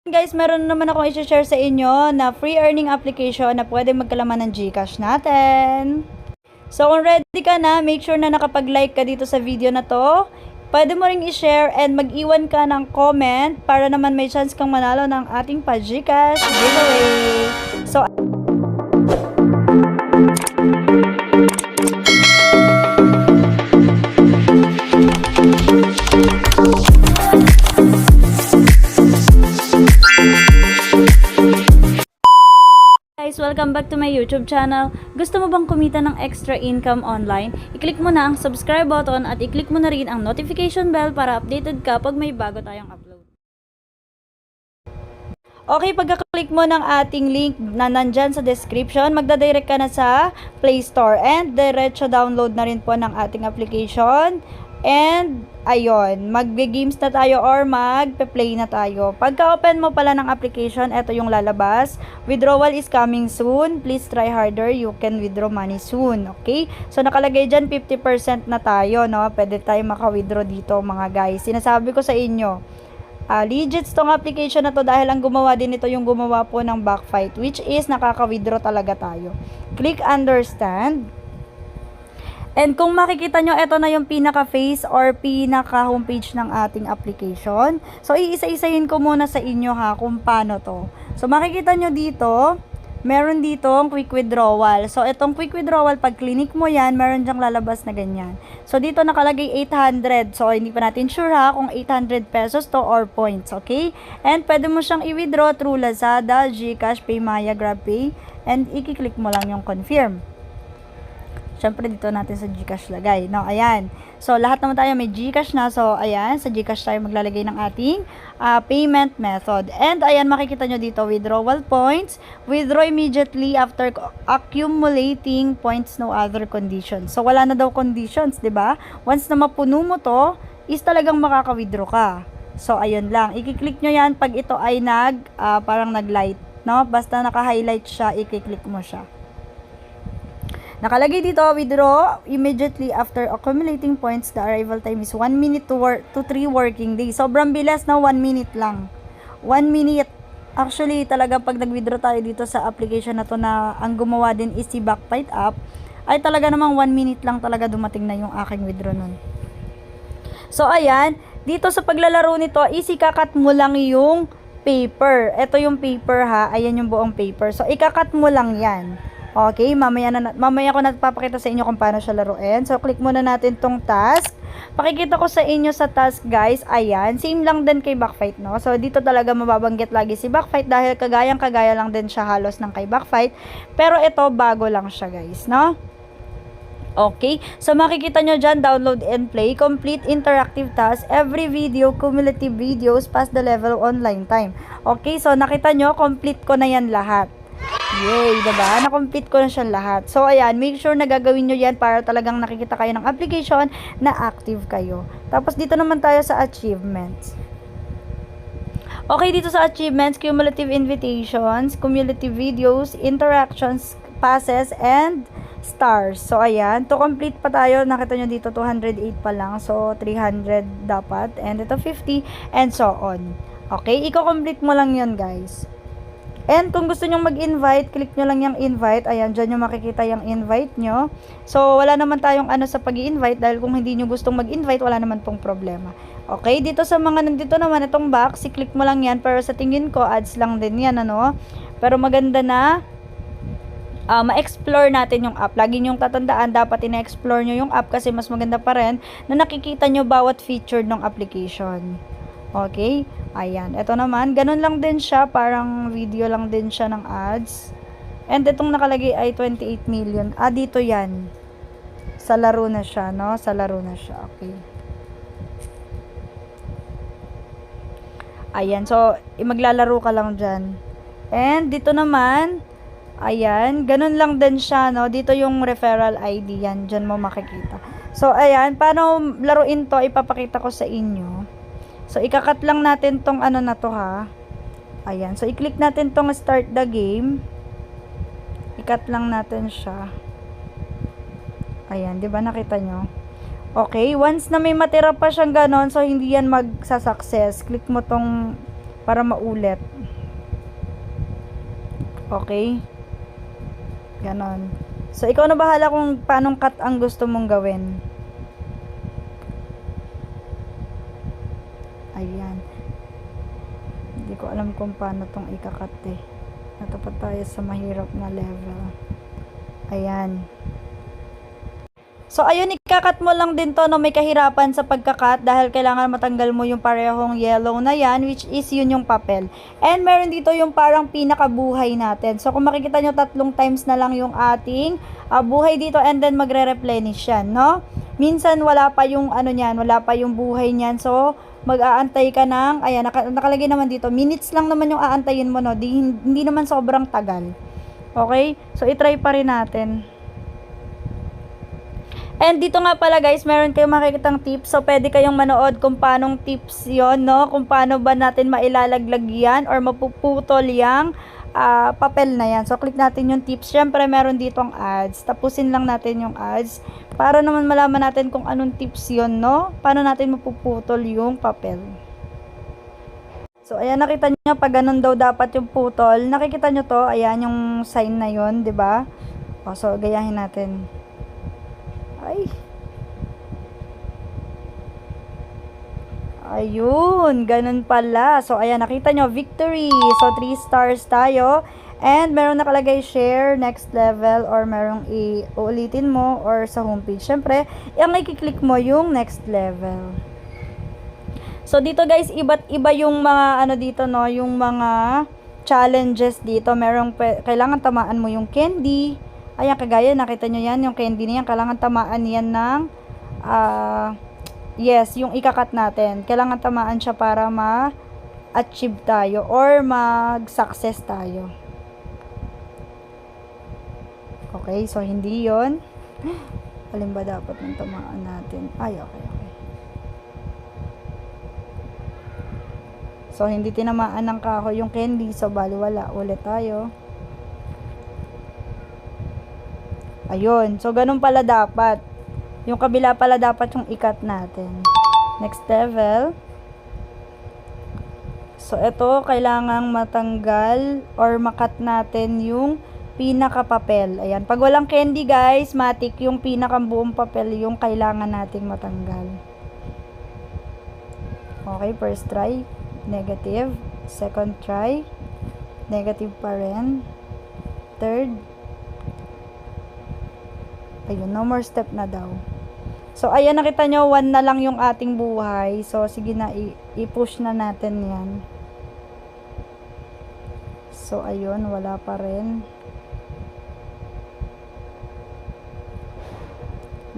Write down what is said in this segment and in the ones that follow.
Guys, meron naman akong i-share sa inyo na free earning application na pwede magkalaman ng GCash natin. So, kung ready ka na, make sure na nakapag-like ka dito sa video na to. Pwede mo ring i-share and mag-iwan ka ng comment para naman may chance kang manalo ng ating pa-GCash giveaway. So, guys, welcome back to my YouTube channel. Gusto mo bang kumita ng extra income online? I-click mo na ang subscribe button at i-click mo na rin ang notification bell para updated ka pag may bago tayong upload. Okay, pagka-click mo ng ating link na nandyan sa description, magdadirect ka na sa Play Store and diretso download na rin po ng ating application. And, ayun, magbe-games na tayo or magpe-play na tayo. Pagka-open mo pala ng application, ito yung lalabas. Withdrawal is coming soon. Please try harder. You can withdraw money soon. Okay? So, nakalagay dyan, 50% na tayo, no? Pwede tayo maka-withdraw dito, mga guys. Sinasabi ko sa inyo, legit tong application na to dahil ang gumawa din ito yung gumawa po ng Backfight, which is nakaka-withdraw talaga tayo. Click understand. And kung makikita nyo, ito na yung pinaka-face or pinaka-homepage ng ating application. So, iisa-isahin ko muna sa inyo ha kung paano to. So, makikita nyo dito, meron dito ang quick withdrawal. So, itong quick withdrawal, pag clinic mo yan, meron dyang lalabas na ganyan. So, dito nakalagay 800. So, hindi pa natin sure ha kung 800 pesos to or points. Okay? And pwede mo siyang i-withdraw through Lazada, GCash, PayMaya, GrabPay. And i-click mo lang yung confirm. Siyempre, dito natin sa GCash lagay. No, ayan. So, lahat naman tayo may GCash na. So, ayan, sa GCash tayo maglalagay ng ating payment method. And, ayan, makikita nyo dito, withdrawal points. Withdraw immediately after accumulating points, no other conditions. So, wala na daw conditions, 'di ba? Once na mapuno mo to, is talagang makaka-withdraw ka. So, ayun lang. I-click nyo yan pag ito ay parang nag-light. No? Basta naka-highlight siya, i-click mo siya. Nakalagay dito, withdraw immediately after accumulating points. The arrival time is 1 minute to 3 working days. Sobrang bilas na 1 minute lang. 1 minute. Actually, talaga pag nag-withdraw tayo dito sa application na to na ang gumawa din is si Backfight app, ay talaga namang 1 minute lang talaga dumating na yung aking withdraw nun. So, ayan. Dito sa paglalaro nito, ikakat mo lang yung paper. Ito yung paper ha. Ayan yung buong paper. So, ikakat mo lang yan. Okay, mamaya ko napapakita sa inyo kung paano siya laruin. So, click muna natin tong task. Pakikita ko sa inyo sa task, guys. Ayan, same lang din kay Backfight, no? So, dito talaga mababanggit lagi si Backfight dahil kagaya lang din siya halos ng kay Backfight. Pero ito, bago lang siya, guys, no? Okay, so makikita nyo dyan, download and play, complete interactive task, every video, cumulative videos, pass the level online time. Okay, so nakita nyo, complete ko na yan lahat. Yay, diba? Na-complete ko na siya lahat. So, ayan, make sure na gagawin nyo yan para talagang nakikita kayo ng application na active kayo. Tapos, dito naman tayo sa achievements. Okay, dito sa achievements, cumulative invitations, cumulative videos, interactions, passes, and stars. So, ayan, to complete pa tayo, nakita nyo dito, 208 pa lang. So, 300 dapat. And ito, 50, and so on. Okay, i-complete mo lang yun, guys. And kung gusto nyong mag-invite, click nyo lang yung invite. Ayan, dyan nyo makikita yung invite nyo. So, wala naman tayong sa pag-i-invite dahil kung hindi nyo gustong mag-invite, wala naman pong problema. Okay, dito sa mga nandito naman, itong box, i-click mo lang yan. Pero sa tingin ko, ads lang din yan, ano. Pero maganda na ma-explore natin yung app. Lagi nyong tatandaan, dapat ina-explore nyo yung app kasi mas maganda pa rin na nakikita nyo bawat feature ng application. Okay, ayan. Ito naman, ganun lang din siya. Parang video lang din siya ng ads. And itong nakalagay ay 28 million. Dito yan. Sa laro na siya, no? Sa laro na siya. Okay. Ayan, so, maglalaro ka lang dyan. And dito naman, ayan, ganun lang din siya, no? Dito yung referral ID, yan. Dyan mo makikita. So, ayan, paano laruin to, ipapakita ko sa inyo. So, ikakat lang natin tong na to ha. Ayan. So, i-click natin tong start the game. Ikat lang natin siya. Ayan. Diba nakita nyo? Okay. Once na may matira pa siyang ganon, so hindi yan magsasuccess. Click mo tong para maulit. Okay? Ganon. So, ikaw na bahala kung paanong cut ang gusto mong gawin. Ayan. Hindi ko alam kung paano tong ikakat eh. Natapat tayo sa mahirap na level. Ayan. So, ayun, ikakat mo lang din to, no, may kahirapan sa pagkakat dahil kailangan matanggal mo yung parehong yellow na yan, which is yun yung papel. And meron dito yung parang pinakabuhay natin. So, kung makikita nyo, 3 times na lang yung ating buhay dito and then magre-replenish yan, no? Minsan, wala pa yung ano nyan, wala pa yung buhay nyan. So, mag-aantay ka ng, ayan, nakalagay naman dito, minutes lang naman yung aantayin mo, no? Hindi naman sobrang tagal. Okay? So, itry pa rin natin. And dito nga pala guys, meron kayong makikitang tips. So, pwede kayong manood kung paanong tips yon, no? Kung paano ba natin mailalaglag yan or mapuputol yung papel na yan. So, click natin yung tips. Siyempre, meron ditong ads. Tapusin lang natin yung ads para naman malaman natin kung anong tips yon, no? Paano natin mapuputol yung papel. So, ayan, nakita nyo, pag ganun daw dapat yung putol. Nakikita nyo to, ayan, yung sign na yon, 'di ba? O, so, gayahin natin. Ay. Ayun, ganun pala. So, ayan, nakita nyo, victory. So, 3 stars tayo. And, meron nakalagay share, next level, or merong uulitin mo, or sa homepage. Siyempre, yung i-click mo yung next level. So, dito guys, iba't iba yung mga, ano dito, no, yung mga challenges dito. Merong, kailangan tamaan mo yung candy. Ayan, kagaya, nakita nyo yan, yung candy na yan, kailangan tamaan yan ng, yes, yung ikakat natin. Kailangan tamaan siya para ma-achieve tayo or mag-success tayo. Okay, so hindi yon. Alin ba dapat ng tamaan natin? Ay, okay. So, hindi tinamaan ng kahoy yung candy, so bali wala. Ulit tayo. Ayun. So, ganun pala dapat. Yung kabila pala dapat yung ikat natin. Next level. So, ito, kailangang matanggal or makat natin yung pinaka-papel. Ayan. Pag walang candy, guys, matik yung pinaka-buong papel yung kailangan nating matanggal. Okay, first try. Negative. Second try. Negative pa rin. Third. Ayun, no more step na daw. So, ayan, nakita nyo, 1 na lang yung ating buhay. So, sige na, i-push na natin yan. So, ayun, wala pa rin.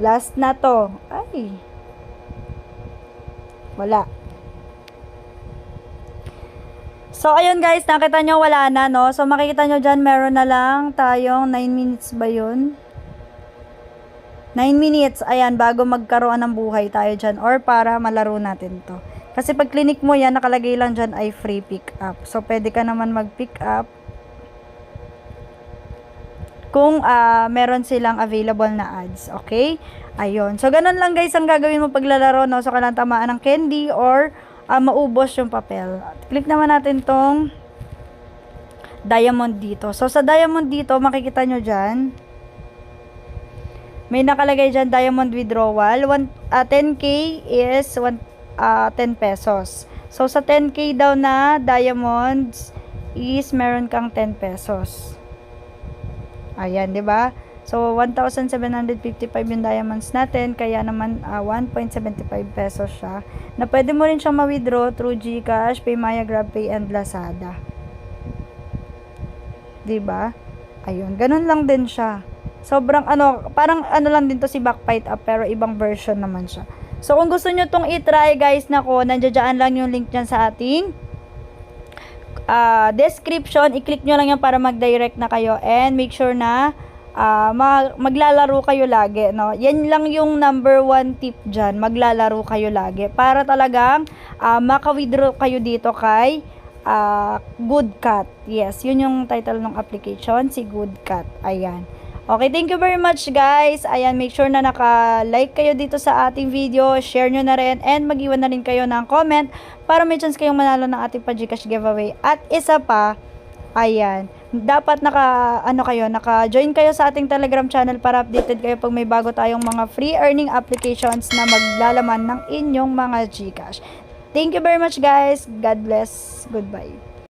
Last na to. Ay. Wala. So, ayun guys, nakita nyo, wala na, no? So, makikita nyo dyan, meron na lang tayong 9 minutes ba yun? 9 minutes, ayan, bago magkaroon ng buhay tayo dyan or para malaro natin to. Kasi pag clinic mo yan, nakalagay lang dyan ay free pick up. So, pwede ka naman mag-pick up kung meron silang available na ads. Okay? Ayun. So, ganun lang guys ang gagawin mo paglalaro, no? So, kailangan tamaan ng candy or maubos yung papel. Click naman natin tong diamond dito. So, sa diamond dito, makikita nyo dyan, may nakalagay dyan, diamond withdrawal. 10k is 10 pesos. So, sa 10k daw na diamonds is meron kang 10 pesos. Ayan, di ba? So, 1,755 yung diamonds natin. Kaya naman, 1.75 pesos siya. Na pwede mo rin siyang ma-withdraw through GCash, Paymaya, GrabPay, and Lazada. Di ba? Ayun, ganun lang din siya. Sobrang parang lang din to si Backfight Up pero ibang version naman siya. So kung gusto nyo tong i-try guys, nako, nandiyan lang yung link dyan sa ating description. I-click nyo lang yan para mag-direct na kayo and make sure na maglalaro kayo lagi, no? Yan lang yung number 1 tip dyan, maglalaro kayo lagi para talagang maka-withdraw kayo dito kay Good Cat. Yes, yun yung title ng application, si Good Cat. Ayan. Okay, thank you very much guys. Ayan, make sure na naka-like kayo dito sa ating video, share nyo na rin, and mag-iwan na rin kayo ng comment para may chance kayong manalo ng ating pa-Gcash giveaway. At isa pa, ayan, dapat naka-join kayo sa ating Telegram channel para updated kayo pag may bago tayong mga free earning applications na maglalaman ng inyong mga Gcash. Thank you very much guys. God bless. Goodbye.